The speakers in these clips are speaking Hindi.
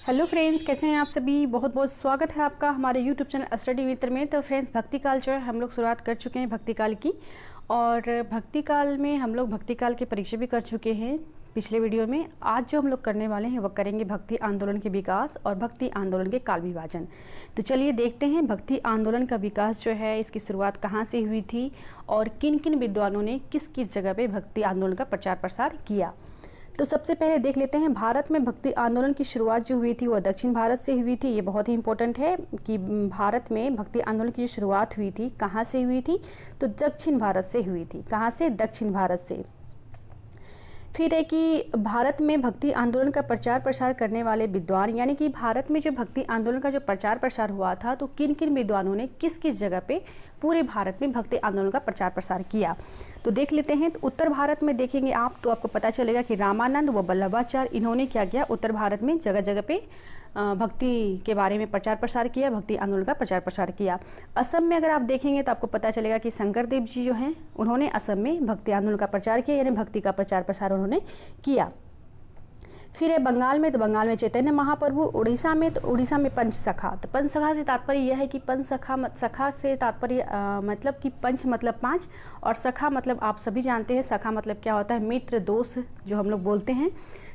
हेलो फ्रेंड्स, कैसे हैं आप सभी। बहुत बहुत स्वागत है आपका हमारे यूट्यूब चैनल स्टडी मित्र में। तो फ्रेंड्स, भक्ति काल जो है हम लोग शुरुआत कर चुके हैं भक्ति काल की। और भक्ति काल में हम लोग भक्ति काल के परिचय भी कर चुके हैं पिछले वीडियो में। आज जो हम लोग करने वाले हैं वो करेंगे भक्ति आंदोलन के विकास और भक्ति आंदोलन के काल विभाजन। तो चलिए देखते हैं भक्ति आंदोलन का विकास जो है इसकी शुरुआत कहाँ से हुई थी और किन किन विद्वानों ने किस किस जगह पे भक्ति आंदोलन का प्रचार प्रसार किया। तो सबसे पहले देख लेते हैं भारत में भक्ति आंदोलन की शुरुआत जो हुई थी वो दक्षिण भारत से हुई थी। ये बहुत ही इंपॉर्टेंट है कि भारत में भक्ति आंदोलन की जो शुरुआत हुई थी कहाँ से हुई थी, तो दक्षिण भारत से हुई थी। कहाँ से? दक्षिण भारत से। फिर है कि भारत में भक्ति आंदोलन का प्रचार प्रसार करने वाले विद्वान, यानी कि भारत में जो भक्ति आंदोलन का जो प्रचार प्रसार हुआ था तो किन किन विद्वानों ने किस किस जगह पे पूरे भारत में भक्ति आंदोलन का प्रचार प्रसार किया। तो देख लेते हैं। तो उत्तर भारत में देखेंगे आप तो आपको पता चलेगा कि रामानंद व वल्लभाचार्य इन्होंने क्या किया, उत्तर भारत में जगह जगह पे भक्ति के बारे में प्रचार प्रसार किया, भक्ति आंदोलन का प्रचार प्रसार किया। असम में अगर आप देखेंगे तो आपको पता चलेगा कि शंकरदेव जी जो हैं उन्होंने असम में भक्ति आंदोलन का प्रचार किया, यानी भक्ति का प्रचार प्रसार उन्होंने किया। फिर है बंगाल में, तो बंगाल में चैतन्य महाप्रभु। उड़ीसा में, तो उड़ीसा में पंचसखा। तो पंचसखा से तात्पर्य यह है कि सखा से तात्पर्य मतलब कि पंच मतलब पांच, और सखा मतलब आप सभी जानते हैं सखा मतलब क्या होता है, मित्र दोस्त जो हम लोग बोलते हैं।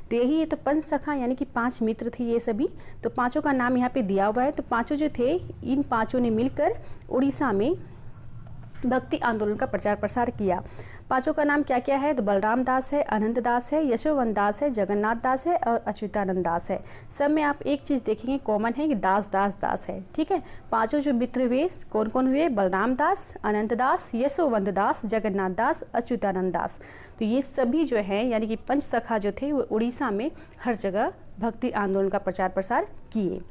तो यही है, तो पंचसखा यानी कि 5 मित्र थे ये सभी। तो पांचों का नाम यहाँ पे दिया हुआ है। तो पांचों जो थे, इन पांचों ने मिलकर उड़ीसा में भक्ति आंदोलन का प्रचार प्रसार किया। पांचों का नाम क्या क्या है, तो बलराम दास है, अनंत दास है, यशोवंत दास है, जगन्नाथ दास है और अच्युतानंद दास है। सब में आप एक चीज़ देखेंगे कॉमन है कि दास दास दास है। ठीक है, पांचों जो मित्र हुए कौन कौन हुए, बलराम दास, अनंत दास, यशोवंत दास, जगन्नाथ दास, अच्युतानंद दास। तो ये सभी जो है यानी कि पंचसखा जो थे वो उड़ीसा में हर जगह भक्ति आंदोलन का प्रचार प्रसार किए।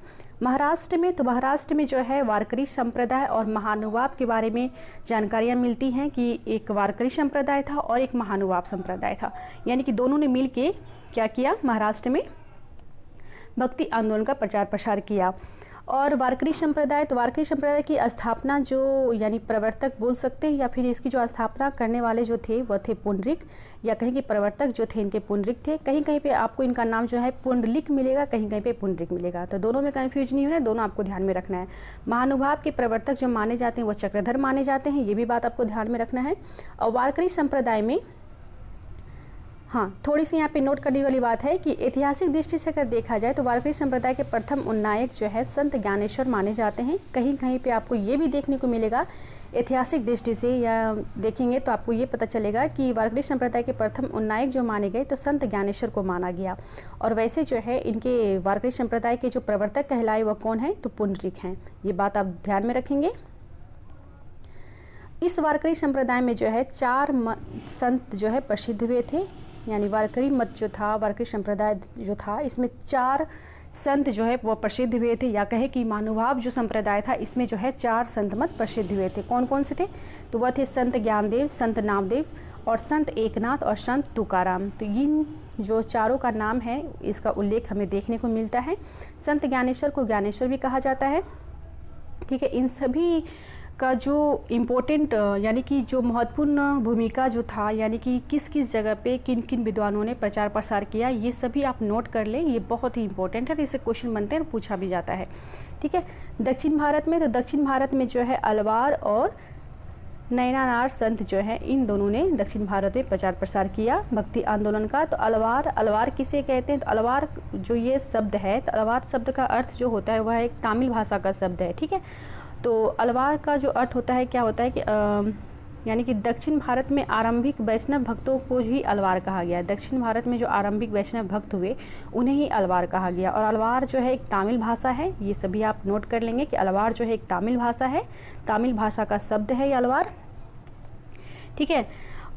महाराष्ट्र में, तो महाराष्ट्र में जो है वारकरी संप्रदाय और महानुभाव के बारे में जानकारियाँ मिलती हैं कि एक वारकरी संप्रदाय था और एक महानुभाव संप्रदाय था, यानी कि दोनों ने मिल के क्या किया, महाराष्ट्र में भक्ति आंदोलन का प्रचार प्रसार किया। और वारकरी संप्रदाय, तो वारकरी संप्रदाय की स्थापना जो यानी प्रवर्तक बोल सकते हैं या फिर इसकी जो स्थापना करने वाले जो थे वह थे पुंडरीक, या कहीं कि प्रवर्तक जो थे इनके पुंडरीक थे। कहीं कहीं पे आपको इनका नाम जो है पुंडलिक मिलेगा, कहीं कहीं पे पुंडरीक मिलेगा। तो दोनों में कन्फ्यूज नहीं होना है, दोनों आपको ध्यान में रखना है। महानुभाव के प्रवर्तक जो माने जाते हैं वो चक्रधर माने जाते हैं, ये भी बात आपको ध्यान में रखना है। और वारकरी संप्रदाय में हाँ, थोड़ी सी यहाँ पे नोट करने वाली बात है कि ऐतिहासिक दृष्टि से अगर देखा जाए तो वारकरी संप्रदाय के प्रथम उन्नायक जो है संत ज्ञानेश्वर माने जाते हैं। कहीं कहीं पे आपको ये भी देखने को मिलेगा ऐतिहासिक दृष्टि से, या देखेंगे तो आपको ये पता चलेगा कि वारकरी संप्रदाय के प्रथम उन्नायक जो माने गए तो संत ज्ञानेश्वर को माना गया। और वैसे जो है इनके वारकरी संप्रदाय के जो प्रवर्तक कहलाए वह कौन है, तो पुंडरीक हैं। ये बात आप ध्यान में रखेंगे। इस वारकरी संप्रदाय में जो है 4 संत जो है प्रसिद्ध हुए थे, यानी वारकरी मत जो था, वारकरी संप्रदाय जो था इसमें 4 संत जो है वो प्रसिद्ध हुए थे, या कहे कि महानुभाव जो संप्रदाय था इसमें जो है 4 संत मत प्रसिद्ध हुए थे। कौन कौन से थे, तो वह थे संत ज्ञानदेव, संत नामदेव और संत एकनाथ और संत तुकाराम। तो इन जो चारों का नाम है इसका उल्लेख हमें देखने को मिलता है। संत ज्ञानेश्वर को ज्ञानेश्वर भी कहा जाता है। ठीक है, इन सभी का जो इम्पोर्टेंट यानी कि जो महत्वपूर्ण भूमिका जो था, यानी कि किस किस जगह पे किन किन विद्वानों ने प्रचार प्रसार किया, ये सभी आप नोट कर लें, ये बहुत ही इंपॉर्टेंट है। इससे क्वेश्चन बनते हैं और पूछा भी जाता है। ठीक है, दक्षिण भारत में, तो दक्षिण भारत में जो है अलवार और नयनार संत जो है इन दोनों ने दक्षिण भारत में प्रचार प्रसार किया भक्ति आंदोलन का। तो अलवार किसे कहते हैं, तो अलवार जो ये शब्द है, तो अलवार शब्द का अर्थ जो होता है वह एक तमिल भाषा का शब्द है। ठीक है, तो अलवार का जो अर्थ होता है क्या होता है कि यानी कि दक्षिण भारत में आरंभिक वैष्णव भक्तों को ही अलवार कहा गया। दक्षिण भारत में जो आरंभिक वैष्णव भक्त हुए उन्हें ही अलवार कहा गया। और अलवार जो है एक तमिल भाषा है, ये सभी आप नोट कर लेंगे कि अलवार जो है एक तमिल भाषा है, तमिल भाषा का शब्द है ये अलवार। ठीक है,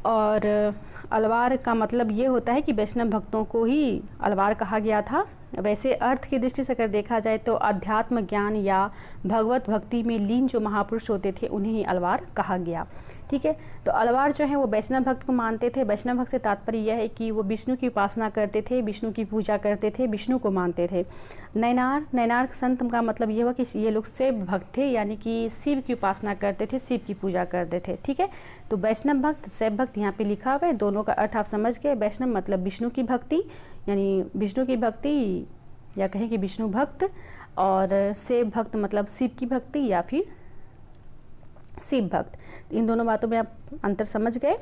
और अलवार का मतलब ये होता है कि वैष्णव भक्तों को ही अलवार कहा गया था। वैसे अर्थ की दृष्टि से अगर देखा जाए तो अध्यात्म ज्ञान या भगवत भक्ति में लीन जो महापुरुष होते थे उन्हें ही अलवार कहा गया। ठीक है, तो अलवार जो है वो वैष्णव भक्त को मानते थे। वैष्णव भक्त से तात्पर्य यह है कि वो विष्णु की उपासना करते थे, विष्णु की पूजा करते थे, विष्णु को मानते थे। नयनार संत का मतलब ये हुआ कि ये लोग शिव भक्त थे, यानी कि शिव की उपासना करते थे, शिव की पूजा करते थे। ठीक है, तो वैष्णव भक्त, शिव भक्त यहाँ पे लिखा हुआ है, दोनों का अर्थ आप समझ गए। वैष्णव मतलब विष्णु की भक्ति, यानी विष्णु की भक्ति या कहें कि विष्णु भक्त, और शिव भक्त मतलब शिव की भक्ति या फिर शिव भक्त। इन दोनों बातों में आप अंतर समझ गए।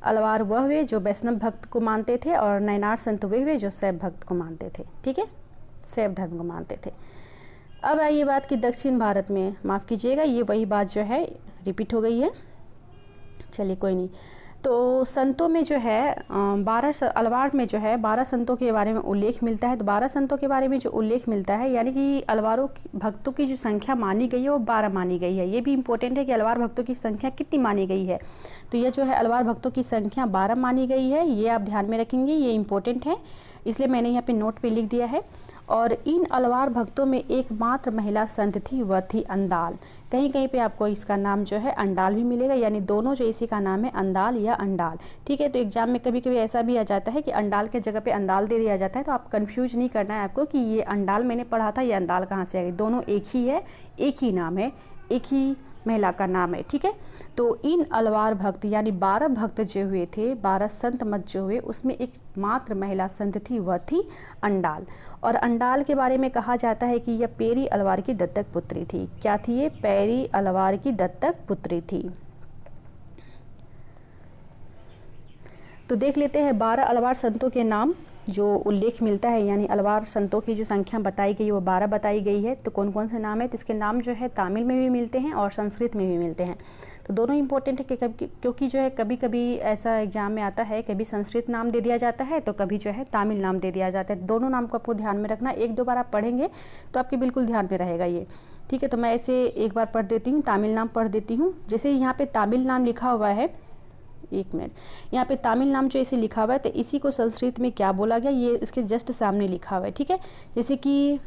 अलवार वह हुए जो वैष्णव भक्त को मानते थे, और नयनार संत वे हुए जो शैव भक्त को मानते थे। ठीक है, शैव धर्म को मानते थे। अब आइए बात की दक्षिण भारत में, माफ़ कीजिएगा ये वही बात जो है रिपीट हो गई है, चलिए कोई नहीं। तो संतों में जो है 12 अलवार में जो है 12 संतों के बारे में उल्लेख मिलता है। तो 12 संतों के बारे में जो उल्लेख मिलता है, यानी कि अलवारों भक्तों की जो संख्या मानी गई है वो 12 मानी गई है। ये भी इम्पोर्टेंट है कि अलवार भक्तों की संख्या कितनी मानी गई है। तो यह जो है अलवार भक्तों की संख्या 12 मानी गई है, ये आप ध्यान में रखेंगे, ये इम्पोर्टेंट है, इसलिए मैंने यहाँ पे नोट पे लिख दिया है। और इन अलवार भक्तों में एकमात्र महिला संत थी, वह थी अंडाल। कहीं कहीं पे आपको इसका नाम जो है अंडाल भी मिलेगा, यानी दोनों जो इसी का नाम है अंडाल या अंडाल। ठीक है, तो एग्जाम में कभी कभी ऐसा भी आ जाता है कि अंडाल के जगह पे अंडाल दे दिया जाता है, तो आप कंफ्यूज नहीं करना है आपको कि ये अंडाल मैंने पढ़ा था, ये अंडाल कहाँ से आ गई। दोनों एक ही है, एक ही नाम है, एक ही महिला का नाम है। ठीक है, तो इन अलवार भक्त यानी 12 भक्त जो हुए थे, 12 संत मत जो हुए, उसमें एक मात्र महिला संत थी, वह थी अंडाल। और अंडाल के बारे में कहा जाता है कि यह पेरी अलवार की दत्तक पुत्री थी। क्या थी ये? पेरी अलवार की दत्तक पुत्री थी। तो देख लेते हैं 12 अलवार संतों के नाम जो उल्लेख मिलता है, यानी अलवार संतों की जो संख्या बताई गई वो 12 बताई गई है। तो कौन कौन से नाम है? तो इसके नाम जो है तमिल में भी मिलते हैं और संस्कृत में भी मिलते हैं। तो दोनों इंपॉर्टेंट है कि क्योंकि जो है कभी कभी ऐसा एग्जाम में आता है, कभी संस्कृत नाम दे दिया जाता है तो कभी जो है तमिल नाम दे दिया जाता है। दोनों नाम को आपको ध्यान में रखना, एक दो बार आप पढ़ेंगे तो आपके बिल्कुल ध्यान में रहेगा ये। ठीक है, तो मैं ऐसे एक बार पढ़ देती हूँ, तमिल नाम पढ़ देती हूँ। जैसे यहाँ पे तमिल नाम लिखा हुआ है, एक मिनट, यहाँ पे तमिल नाम जो इसे लिखा हुआ है तो इसी को संस्कृत में क्या बोला गया, ये इसके जस्ट सामने लिखा हुआ है। ठीक है, जैसे कि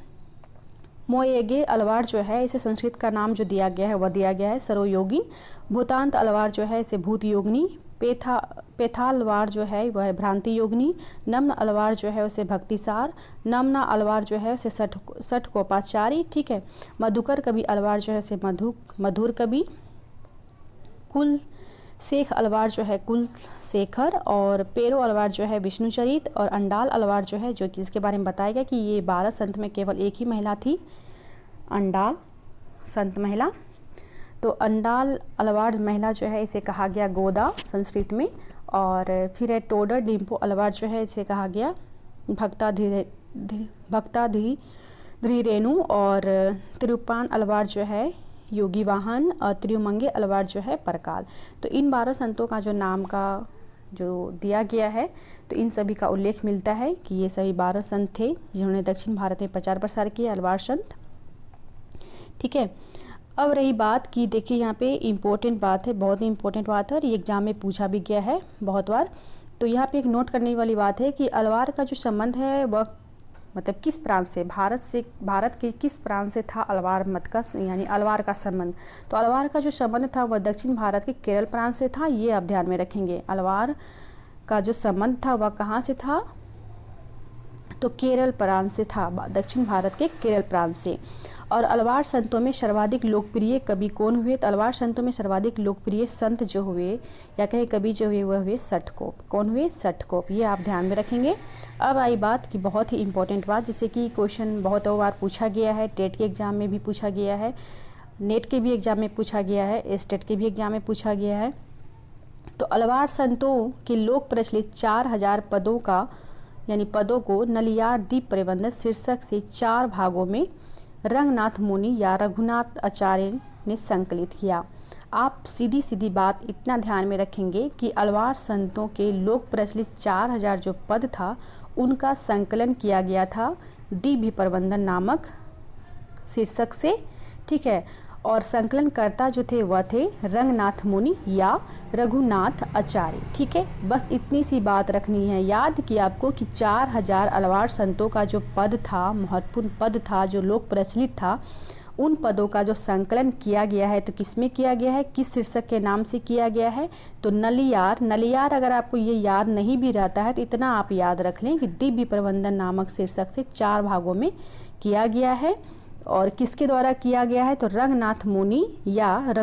मोएगे अलवार जो है इसे संस्कृत का नाम जो दिया गया है वह दिया गया है सरोयोगी। भूतांत अलवार जो है इसे भूत योगिनी। पेथालवार जो है वह है भ्रांति योगिनी। नम्न अलवार जो है उसे भक्तिसार। नम्ना अलवार जो है उसे सठकोपाचारी। ठीक है, मधुकर कवि अलवार जो है उसे मधुर कवि। कुल शेख अलवार जो है कुल शेखर। और पेरो अलवार जो है विष्णुचरित। और अंडाल अलवार जो है, जो कि इसके बारे में बताया गया कि ये 12 संत में केवल एक ही महिला थी, अंडाल संत महिला। तो अंडाल अलवार महिला जो है इसे कहा गया गोदा संस्कृत में। और फिर है टोडर डिम्पो अलवार जो है इसे कहा गया भक्ताधि रेणु। और तिरुपान अलवार जो है योगी वाहन। और त्रियुमंगे अलवार जो है परकाल। तो इन 12 संतों का जो नाम का जो दिया गया है तो इन सभी का उल्लेख मिलता है कि ये सभी 12 संत थे जिन्होंने दक्षिण भारत में प्रचार प्रसार किया, अलवार संत। ठीक है, अब रही बात कि देखिए यहाँ पे इम्पोर्टेंट बात है, बहुत ही इम्पोर्टेंट बात है और ये एग्जाम में पूछा भी गया है बहुत बार। तो यहाँ पे एक नोट करने वाली बात है कि अलवार का जो संबंध है वह मतलब किस प्रांत से, भारत के किस प्रांत से था अलवार मत का, यानी अलवार का संबंध। तो अलवार का जो संबंध था वह दक्षिण भारत के केरल प्रांत से था, ये आप ध्यान में रखेंगे। अलवार का जो संबंध था वह कहाँ से था? तो केरल प्रांत से था, दक्षिण भारत के केरल प्रांत से। और अलवार संतों में सर्वाधिक लोकप्रिय कवि कौन हुए? तो अलवार संतों में सर्वाधिक लोकप्रिय संत जो हुए या कहीं कवि जो हुए वह हुए सटकोप। कौन हुए? सटकोप, ये आप ध्यान में रखेंगे। अब आई बात की बहुत ही इंपॉर्टेंट बात, जिससे कि क्वेश्चन बहुत बार पूछा गया है, टेट के एग्जाम में भी पूछा गया है, नेट के भी एग्जाम में पूछा गया है, स्टेट के भी एग्जाम में पूछा गया है। तो अलवार संतों के लोक प्रचलित 4000 पदों का यानी पदों को नलियार दीप प्रबंध शीर्षक से 4 भागों में रंगनाथ मुनि या रघुनाथ आचार्य ने संकलित किया। आप सीधी सीधी बात इतना ध्यान में रखेंगे कि अलवार संतों के लोक प्रचलित 4000 जो पद था उनका संकलन किया गया था दीप प्रबंधन नामक शीर्षक से। ठीक है, और संकलनकर्ता जो थे वह थे रंगनाथ मुनि या रघुनाथ आचार्य। ठीक है, बस इतनी सी बात रखनी है याद कि आपको कि 4000 अलवार संतों का जो पद था, महत्वपूर्ण पद था, जो लोक प्रचलित था, उन पदों का जो संकलन किया गया है तो किसमें किया गया है, किस शीर्षक के नाम से किया गया है? तो नलियार। नलियार अगर आपको ये याद नहीं भी रहता है तो इतना आप याद रख लें कि दिव्य प्रबंधन नामक शीर्षक से 4 भागों में किया गया है। और किसके द्वारा किया गया है? तो रंगनाथ मुनि या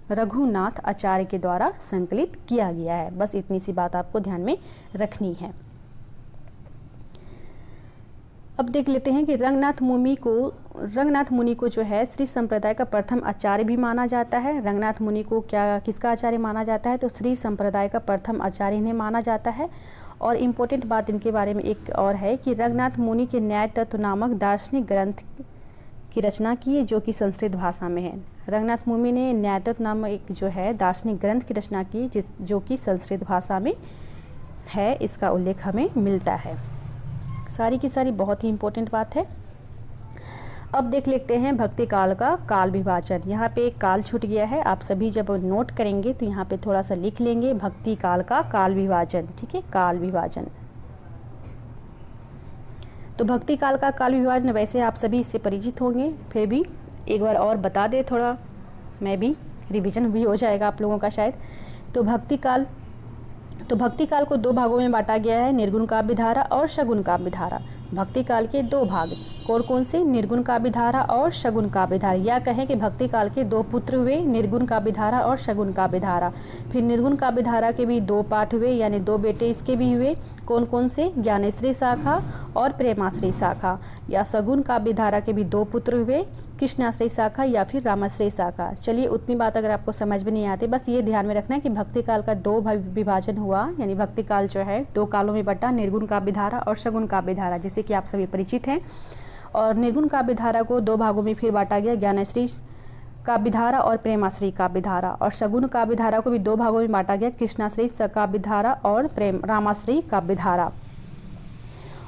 रघुनाथ आचार्य के द्वारा संकलित किया गया है। बस इतनी सी बात आपको ध्यान में रखनी है। अब देख लेते हैं कि रंगनाथ मुनि को जो है श्री संप्रदाय का प्रथम आचार्य भी माना जाता है। रंगनाथ मुनि को किसका आचार्य माना जाता है? तो श्री संप्रदाय का प्रथम आचार्य इन्हें माना जाता है। और इम्पोर्टेंट बात इनके बारे में एक और है कि रंगनाथ मुनि के न्याय तत्व नामक दार्शनिक ग्रंथ की रचना की, जो कि संस्कृत भाषा में है। रंगनाथ मुनि ने न्याय तत्व नामक एक जो है दार्शनिक ग्रंथ की रचना की, जो कि संस्कृत भाषा में है। इसका उल्लेख हमें मिलता है। सारी की सारी बहुत ही इम्पोर्टेंट बात है। अब देख लेते हैं भक्ति काल का काल विभाजन। यहाँ पे एक काल छूट गया है, आप सभी जब नोट करेंगे तो यहाँ पे थोड़ा सा लिख लेंगे भक्ति काल का काल विभाजन। ठीक है, काल विभाजन। तो भक्ति काल का काल विभाजन वैसे आप सभी इससे परिचित होंगे, फिर भी एक बार और बता दे, थोड़ा मैं भी रिवीजन भी हो जाएगा आप लोगों का शायद। तो भक्ति काल को दो भागों में बांटा गया है, निर्गुण काव्य धारा और सगुण काव्य धारा। भक्ति काल के दो भाग कौन कौन से? निर्गुण काव्य धारा और सगुण काव्य धारा। या कहें कि भक्ति काल के दो पुत्र हुए, निर्गुण काव्य धारा और सगुण काव्य धारा। फिर निर्गुण काव्य धारा के भी दो पाठ हुए, यानी दो बेटे इसके भी हुए। कौन कौन से? ज्ञानेश्वरी शाखा और प्रेमाश्रय शाखा। या सगुण काव्य धारा के भी दो पुत्र हुए, कृष्णाश्रय शाखा या फिर रामाश्रय शाखा। चलिए, उतनी बात अगर आपको समझ में नहीं आती, बस ये ध्यान में रखना है कि भक्ति काल का दो विभाजन हुआ, यानी भक्ति काल जो है दो कालों में बटा, निर्गुण काव्य धारा और सगुण काव्य धारा, जिससे कि आप सभी परिचित हैं। और निर्गुण काव्य धारा को दो भागों में फिर बांटा गया, ज्ञानेश्वरी काव्य धारा और प्रेमाश्रय काव्य धारा। और सगुण काव्य धारा को भी दो भागों में बांटा गया, कृष्णाश्रय काव्य धारा और रामाश्रय काव्य धारा।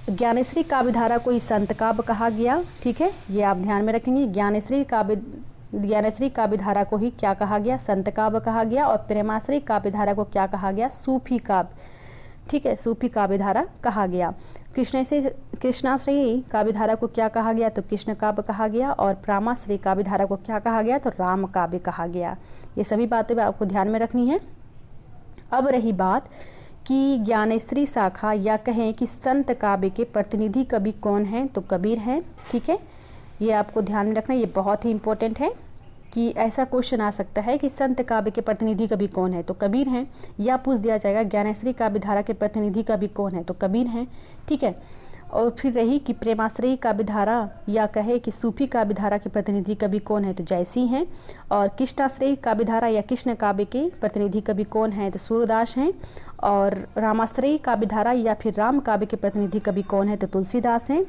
ज्ञानेश्वरी काव्य धारा को ही संत काव्य कहा गया। ठीक है, ये आप ध्यान में रखेंगे। ज्ञानेश्वरी काव्य धारा को ही क्या कहा गया? संत काव्य कहा गया। और प्रेमाश्रय काव्य धारा को क्या कहा गया? सूफी काव्य। ठीक है, सूफी काव्य धारा कहा गया। कृष्णाश्रयी काव्य धारा को क्या कहा गया? तो कृष्ण काव्य कहा गया। और रामाश्रय काव्य धारा को क्या कहा गया? तो राम काव्य कहा गया। ये सभी बातें आपको ध्यान में रखनी है। अब रही बात कि ज्ञानेश्वरी शाखा या कहें कि संत काव्य के प्रतिनिधि कवि कौन हैं? तो कबीर हैं। ठीक है, ये आपको ध्यान में रखना, ये बहुत ही इंपॉर्टेंट है कि ऐसा क्वेश्चन आ सकता है कि संत काव्य के प्रतिनिधि कवि कौन है? तो कबीर हैं। या पूछ दिया जाएगा ज्ञानेश्वरी काव्य धारा के प्रतिनिधि कवि कौन है? तो कबीर हैं। ठीक है, और फिर रही कि प्रेमाश्रयी काव्य धारा या कहे कि सूफी काव्य धारा के प्रतिनिधि कवि कौन है? तो जयसी हैं। और कृष्णाश्रयी काव्य धारा या कृष्ण काव्य के प्रतिनिधि कवि कौन है? तो सूरदास हैं। और रामाश्रयी काव्य धारा या फिर राम काव्य के प्रतिनिधि कवि कौन है? तो तुलसीदास हैं।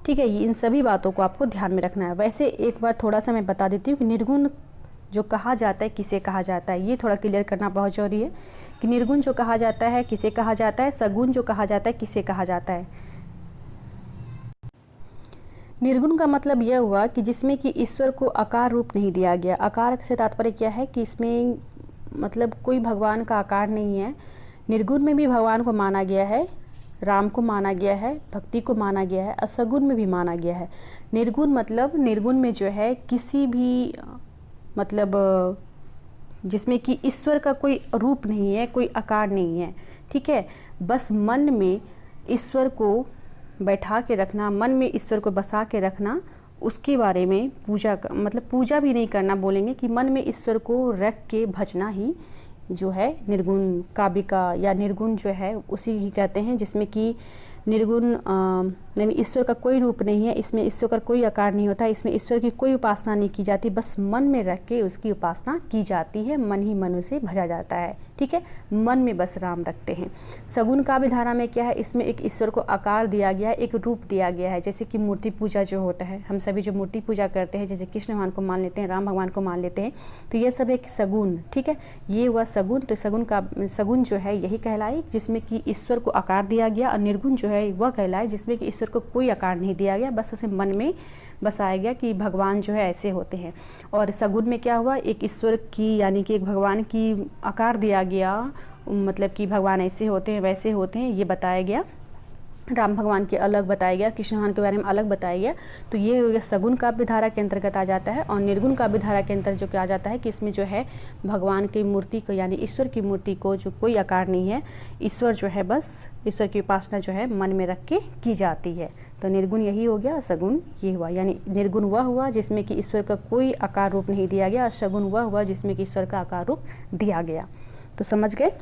ठीक है, इन सभी बातों को आपको ध्यान में रखना है। वैसे एक बार थोड़ा सा मैं बता देती हूँ कि निर्गुण जो कहा जाता है किसे कहा जाता है, ये थोड़ा क्लियर करना बहुत जरूरी है कि निर्गुण जो कहा जाता है किसे कहा जाता है, सगुण जो कहा जाता है किसे कहा जाता है। निर्गुण का मतलब यह हुआ कि जिसमें कि ईश्वर को आकार रूप नहीं दिया गया। आकार से तात्पर्य क्या है कि इसमें मतलब कोई भगवान का आकार नहीं है। निर्गुण में भी भगवान को माना गया है, राम को माना गया है, भक्ति को माना गया है, असगुण में भी माना गया है। निर्गुण मतलब निर्गुण में जो है किसी भी मतलब जिसमें कि ईश्वर का कोई रूप नहीं है, कोई आकार नहीं है। ठीक है, बस मन में ईश्वर को बैठा के रखना, मन में ईश्वर को बसा के रखना, उसके बारे में पूजा मतलब पूजा भी नहीं करना बोलेंगे कि मन में ईश्वर को रख के भजना ही जो है निर्गुण काव्य का या निर्गुण जो है उसी ही कहते हैं, जिसमें कि निर्गुण यानी ईश्वर का कोई रूप नहीं है, इसमें ईश्वर का कोई आकार नहीं होता, इसमें ईश्वर की कोई उपासना नहीं की जाती, बस मन में रख के उसकी उपासना की जाती है, मन ही मन से भजा जाता है। ठीक है, मन में बस राम रखते हैं। सगुण काव्य धारा में क्या है, इसमें एक ईश्वर को आकार दिया गया है, एक रूप दिया गया है। जैसे कि मूर्ति पूजा जो होता है, हम सभी जो मूर्ति पूजा करते हैं, जैसे कृष्ण भगवान को मान लेते हैं, राम भगवान को मान लेते हैं, तो ये सब एक सगुण। ठीक है, ये हुआ सगुण। तो सगुण जो है यही कहलाए जिसमें कि ईश्वर को आकार दिया गया, और निर्गुण जो है वह कहलाए जिसमें कि ईश्वर को कोई आकार नहीं दिया गया, बस उसे मन में बसाया गया कि भगवान जो है ऐसे होते हैं। और सगुण में क्या हुआ, एक ईश्वर की यानी कि एक भगवान की आकार दिया गया, मतलब कि भगवान ऐसे होते हैं वैसे होते हैं, ये बताया गया। राम भगवान के अलग बताया गया, कृष्ण भगवान के बारे में अलग बताया गया। तो ये हो गया सगुण काव्य धारा के अंतर्गत आ जाता है। और निर्गुण काव्य धारा के अंतर्गत जो क्या आ जाता है कि इसमें जो है भगवान की मूर्ति को यानी ईश्वर की मूर्ति को जो कोई आकार नहीं है, ईश्वर जो है बस ईश्वर की उपासना जो है मन में रख के की जाती है। तो निर्गुण यही हो गया, सगुण ये हुआ। यानी निर्गुण वह हुआ जिसमें कि ईश्वर का कोई आकार रूप नहीं दिया गया, और सगुण वह हुआ जिसमें कि ईश्वर का आकार रूप दिया गया। तो समझ गए।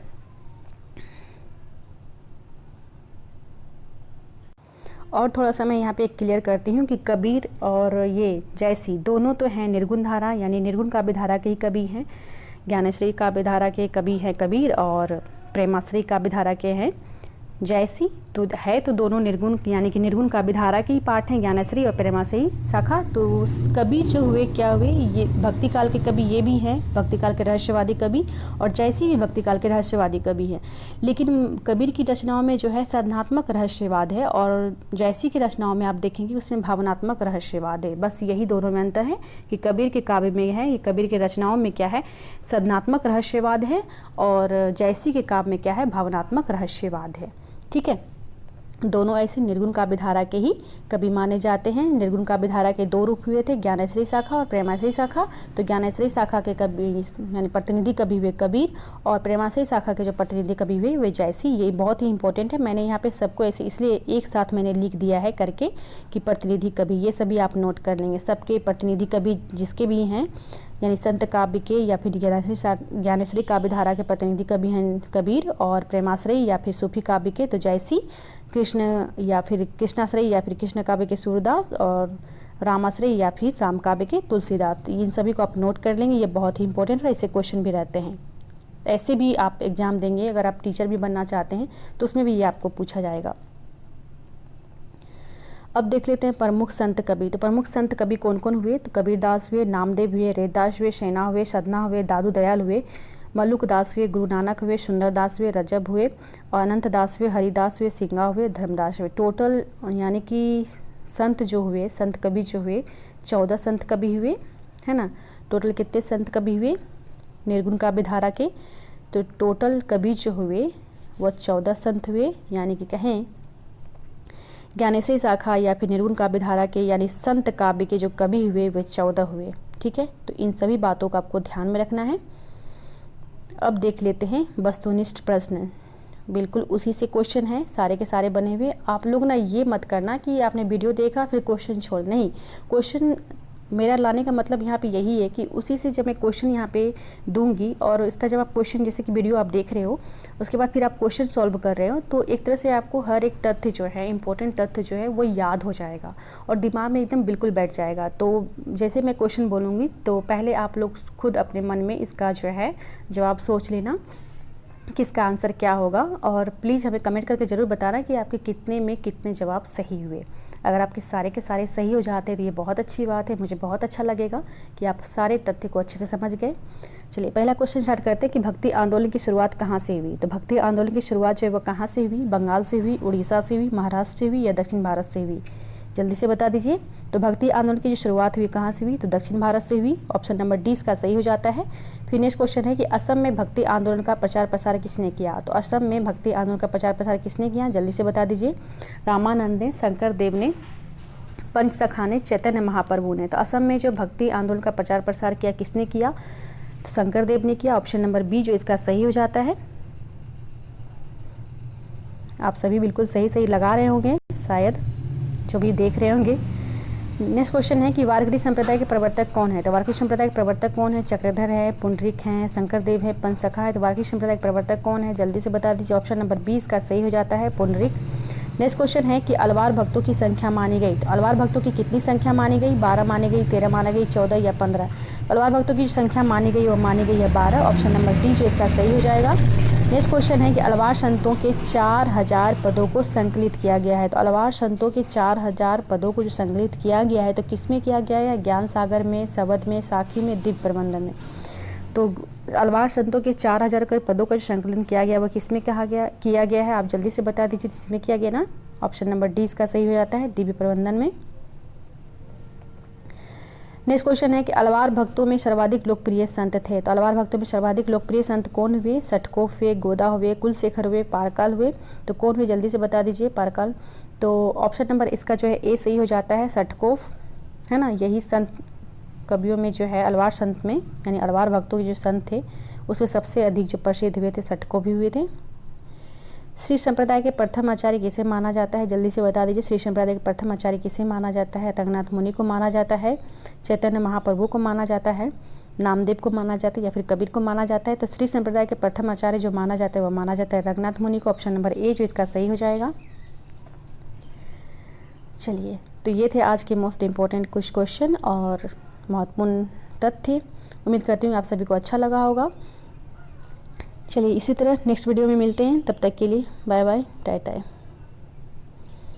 और थोड़ा सा मैं यहाँ पे क्लियर करती हूँ कि कबीर और ये जैसी दोनों तो हैं निर्गुण धारा यानी निर्गुण काव्य धारा के ही कवि हैं। ज्ञानश्री काव्य धारा के कवि हैं कबीर और प्रेमाश्री काव्य धारा के हैं जैसी। तो है तो दोनों निर्गुण यानी कि निर्गुण काव्य धारा के ही पाठ हैं, ज्ञानश्री और प्रेमाश्री शाखा। तो कबीर जो हुए क्या हुए, ये भक्ति काल के कवि ये भी हैं, भक्ति काल के रहस्यवादी कवि, और जैसी भी भक्ति काल के रहस्यवादी कवि हैं। लेकिन कबीर की रचनाओं में जो है साधनात्मक रहस्यवाद है और जैसी की रचनाओं में आप देखेंगे उसमें भावनात्मक रहस्यवाद है। बस यही दोनों में अंतर है कि कबीर के काव्य में है, ये कबीर के रचनाओं में क्या है, साधनात्मक रहस्यवाद है, और जैसी के काव्य में क्या है, भावनात्मक रहस्यवाद है। ठीक है, दोनों ऐसे निर्गुण काव्य धारा के ही कवि माने जाते हैं। निर्गुण काव्य धारा के दो रूप हुए थे, ज्ञानश्री शाखा और प्रेमाश्री शाखा। तो ज्ञानश्री शाखा के कवि यानी प्रतिनिधि कवि हुए कबीर, और प्रेमाश्री शाखा के जो प्रतिनिधि कवि हुए वे जैसी। ये बहुत ही इंपॉर्टेंट है, मैंने यहाँ पे सबको ऐसे इसलिए एक साथ मैंने लिख दिया है करके कि प्रतिनिधि कवि, ये सभी आप नोट कर लेंगे। सबके प्रतिनिधि कवि जिसके भी हैं यानी संत काव्य के या फिर ज्ञानश्री काव्य धारा के प्रतिनिधि कवि हैं कबीर, और प्रेमाश्रयी या फिर सूफी काव्य के तो जैसी, कृष्ण या फिर कृष्णाश्रयी या फिर कृष्ण काव्य के सूरदास, और रामाश्रयी या फिर राम काव्य के तुलसीदास। इन सभी को आप नोट कर लेंगे, ये बहुत ही इंपॉर्टेंट है, इससे क्वेश्चन भी रहते हैं। ऐसे भी आप एग्जाम देंगे, अगर आप टीचर भी बनना चाहते हैं तो उसमें भी ये आपको पूछा जाएगा। अब देख लेते हैं प्रमुख संत कवि। तो प्रमुख संत कवि कौन कौन हुए, तो कबीरदास हुए, नामदेव हुए, रेदास हुए, शैना हुए, सदना हुए, दादू दयाल हुए, मल्लुक दास हुए, गुरु नानक हुए, सुंदर दास हुए, रजब हुए, और अनंत दास हुए, हरिदास हुए, सिंगा हुए, धर्मदास हुए। टोटल यानी कि संत जो हुए, संत कवि जो हुए 14 संत कवि हुए, है ना। टोटल कितने संत कवि हुए निर्गुण काव्य धारा के, तो टोटल कवि जो हुए वो 14 संत हुए, यानी कि कहें ज्ञानश्री शाखा या फिर निर्गुण काव्य धारा के यानी संत काव्य के जो कवि हुए वे 14 हुए। ठीक है, तो इन सभी बातों का आपको ध्यान में रखना है। अब देख लेते हैं वस्तुनिष्ठ प्रश्न, बिल्कुल उसी से क्वेश्चन है, सारे के सारे बने हुए। आप लोग ना ये मत करना कि आपने वीडियो देखा फिर क्वेश्चन छोड़, नहीं, क्वेश्चन मेरा लाने का मतलब यहाँ पे यही है कि उसी से जब मैं क्वेश्चन यहाँ पे दूंगी और इसका जब आप क्वेश्चन जैसे कि वीडियो आप देख रहे हो उसके बाद फिर आप क्वेश्चन सॉल्व कर रहे हो, तो एक तरह से आपको हर एक तथ्य जो है, इंपॉर्टेंट तथ्य जो है वो याद हो जाएगा और दिमाग में एकदम बिल्कुल बैठ जाएगा। तो जैसे मैं क्वेश्चन बोलूँगी तो पहले आप लोग खुद अपने मन में इसका जो है जवाब सोच लेना किसका आंसर क्या होगा, और प्लीज़ हमें कमेंट करके ज़रूर बताना कि आपके कितने में कितने जवाब सही हुए। अगर आपके सारे के सारे सही हो जाते हैं तो ये बहुत अच्छी बात है, मुझे बहुत अच्छा लगेगा कि आप सारे तथ्य को अच्छे से समझ गए। चलिए पहला क्वेश्चन स्टार्ट करते हैं कि भक्ति आंदोलन की शुरुआत कहाँ से हुई। तो भक्ति आंदोलन की शुरुआत जो है वो कहाँ से हुई, बंगाल से हुई, उड़ीसा से हुई, महाराष्ट्र से हुई या दक्षिण भारत से हुई, जल्दी से बता दीजिए। तो भक्ति आंदोलन की जो शुरुआत हुई कहाँ से हुई, तो दक्षिण भारत से हुई, ऑप्शन नंबर डी इसका सही हो जाता है। फिर नेक्स्ट क्वेश्चन है कि असम में भक्ति आंदोलन का प्रचार प्रसार किसने किया। तो असम में भक्ति आंदोलन का प्रचार प्रसार किसने किया, जल्दी से बता दीजिए। रामानंद ने, शंकर देव ने, पंचसखा ने, चैतन्य महाप्रभु ने। तो असम में जो भक्ति आंदोलन का प्रचार प्रसार किया किसने किया, तो शंकर देव ने किया, ऑप्शन नंबर बी जो इसका सही हो जाता है। आप सभी बिल्कुल सही सही लगा रहे होंगे शायद, जो भी देख रहे होंगे। नेक्स्ट क्वेश्चन है कि वारकरी संप्रदाय के प्रवर्तक कौन है। तो वारकरी संप्रदाय के प्रवर्तक कौन है, चक्रधर है, पुंडरीक हैं, शंकर देव है, पंचसखा है। तो वारकरी संप्रदाय के प्रवर्तक कौन है, जल्दी से बता दीजिए। ऑप्शन नंबर 20 का सही हो जाता है, पुंडरीक। नेक्स्ट क्वेश्चन है कि अलवार भक्तों की संख्या मानी गई। तो अलवार भक्तों की कितनी संख्या मानी गई, 12 मानी गई, 13 मानी गई, 14 या 15। अलवार भक्तों की जो संख्या मानी गई वो मानी गई है 12, ऑप्शन नंबर डी जो इसका सही हो जाएगा। नेक्स्ट क्वेश्चन है कि अलवार संतों के 4000 पदों को संकलित किया गया है। तो अलवार संतों के 4000 पदों को जो संकलित किया गया है तो किसमें किया गया है, ज्ञान सागर में, शबद में, साखी में, दिव्य प्रबंधन में। तो अलवार संतों के 4000 के पदों का जो संकलन किया गया वो किसमें किया गया है, आप जल्दी से बता दीजिए। इसमें किया गया ना, ऑप्शन नंबर डी इसका सही हो जाता है, दिव्य प्रबंधन में। नेक्स्ट क्वेश्चन है कि अलवार भक्तों में सर्वाधिक लोकप्रिय संत थे। तो अलवार भक्तों में सर्वाधिक लोकप्रिय संत कौन हुए, सटकोफ हुए, गोदा हुए, कुलशेखर हुए, पारकाल हुए। तो कौन हुए, जल्दी से बता दीजिए। पारकाल। तो ऑप्शन नंबर इसका जो है ए सही हो जाता है, सटकोफ, है ना। यही संत कवियों में जो है अलवार संत में यानी अलवार भक्तों के जो संत थे उसमें सबसे अधिक जो प्रसिद्ध हुए थे सटकोफ भी हुए थे। श्री संप्रदाय के प्रथम आचार्य किसे माना जाता है, जल्दी से बता दीजिए। श्री संप्रदाय के प्रथम आचार्य किसे माना जाता है, रंगनाथ मुनि को माना जाता है, चैतन्य महाप्रभु को माना जाता है, नामदेव को माना जाता है या फिर कबीर को माना जाता है। तो श्री संप्रदाय के प्रथम आचार्य जो माना जाता है वो माना जाता है रंगनाथ मुनि को, ऑप्शन नंबर ए जो इसका सही हो जाएगा। चलिए, तो ये थे आज के मोस्ट इम्पोर्टेंट कुछ क्वेश्चन और महत्वपूर्ण तथ्य। उम्मीद करती हूँ आप सभी को अच्छा लगा होगा। चलिए, इसी तरह नेक्स्ट वीडियो में मिलते हैं, तब तक के लिए बाय बाय, टाटा।